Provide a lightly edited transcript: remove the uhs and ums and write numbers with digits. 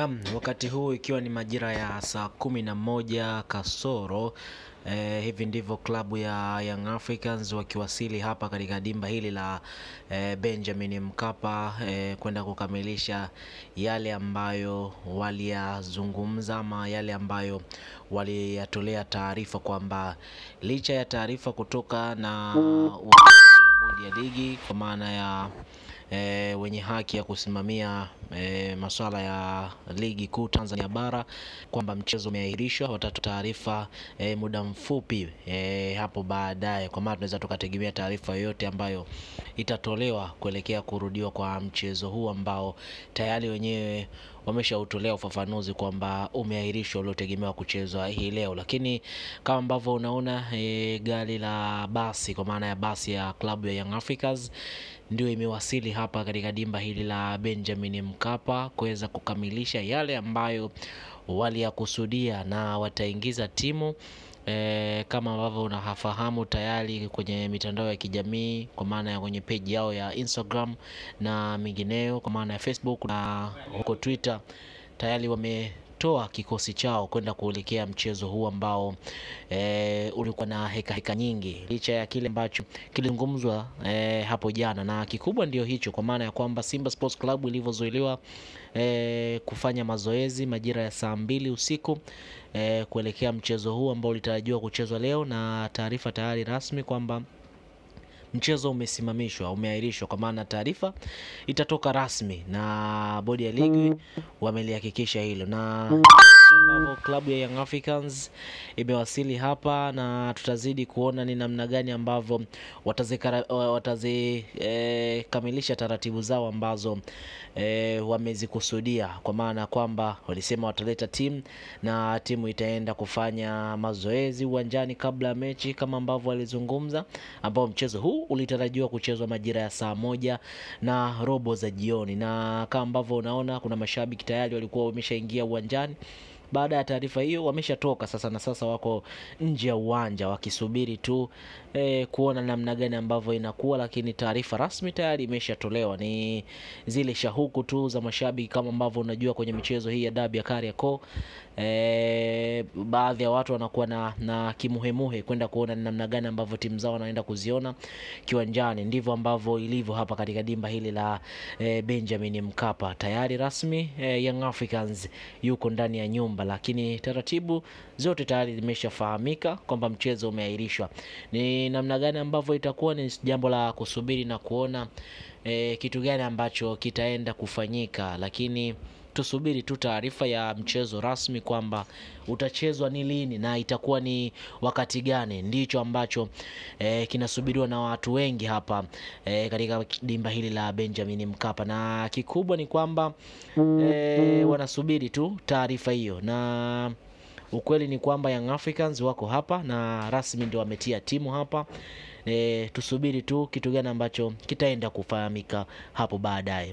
Naam, wakati huu ikiwa ni majira ya saa 11 kasoro, hivi ndivyo klabu ya Young Africans wakiwasili hapa katika dimba hili la Benjamin Mkapa kwenda kukamilisha yale ambayo waliyazungumza ama yale ambayo waliyatolea taarifa, kwamba licha ya taarifa kutoka na bodi ya ligi kwa maana ya wenye haki ya kusimamia masuala ya ligi kuu Tanzania bara kwamba mchezo umeahirishwa, watatoa taarifa muda mfupi hapo baadaye, kwa maana tunaweza tukategemea taarifa yoyote ambayo itatolewa kuelekea kurudiwa kwa mchezo huu ambao tayari wenyewe wameshautolea ufafanuzi kwamba umeahirishwa, uliotegemewa kuchezwa hii leo. Lakini kama ambavyo unaona gari la basi, kwa maana ya basi ya klabu ya Young Africans, ndio imewasili hapa katika dimba hili la Benjamin Mkapa kuweza kukamilisha yale ambayo waliyakusudia, na wataingiza timu kama ambavyo unafahamu tayari kwenye mitandao ya kijamii, kwa maana ya kwenye page yao ya Instagram na mingineyo, kwa maana ya Facebook na huko Twitter, tayari wametoa kikosi chao kwenda kuelekea mchezo huu ambao ulikuwa na heka nyingi, licha ya kile ambacho kilizungumzwa hapo jana. Na kikubwa ndio hicho, kwa maana ya kwamba Simba Sports Club ilivyozoelewa kufanya mazoezi majira ya saa 2 usiku kuelekea mchezo huu ambao ulitarajiwa kuchezwa leo, na taarifa tayari rasmi kwamba mchezo umesimamishwa, umeahirishwa, kwa maana taarifa itatoka rasmi na bodi ya ligi wamelihakikisha hilo. Na klabu ya Young Africans imewasili hapa, na tutazidi kuona ni namna gani ambavyo watazikamilisha taratibu zao ambazo wamezikusudia, kwa maana kwamba walisema wataleta timu na timu itaenda kufanya mazoezi uwanjani kabla ya mechi kama ambavyo walizungumza, ambao mchezo huu ulitarajiwa kuchezwa majira ya saa 1:15 za jioni. Na kama ambavyo unaona kuna mashabiki tayari walikuwa wameshaingia uwanjani baada ya taarifa hiyo, wameshatoka sasa, na sasa wako nje ya uwanja wakisubiri tu kuona namna gani ambavyo inakuwa. Lakini taarifa rasmi tayari imeshatolewa, ni zile shahuku tu za mashabiki, kama ambavyo unajua kwenye michezo hii ya dabi ya Kariakoo baadhi ya watu wanakuwa na kimuhemuhe kwenda kuona namna gani ambavyo timu zao wanaenda kuziona kiwanjani. Ndivyo ambavyo ilivyo hapa katika dimba hili la Benjamin Mkapa. Tayari rasmi Young Africans yuko ndani ya nyumba, lakini taratibu zote tayari zimeshafahamika kwamba mchezo umeahirishwa. Ni namna gani ambavyo itakuwa ni jambo la kusubiri na kuona kitu gani ambacho kitaenda kufanyika, lakini tusubiri tu taarifa ya mchezo rasmi kwamba utachezwa ni lini na itakuwa ni wakati gani. Ndicho ambacho kinasubiriwa na watu wengi hapa katika dimba hili la Benjamin Mkapa, na kikubwa ni kwamba wanasubiri tu taarifa hiyo, na ukweli ni kwamba Young Africans wako hapa na rasmi ndio wametia timu hapa. Tusubiri tu kitu gani ambacho kitaenda kufahamika hapo baadaye.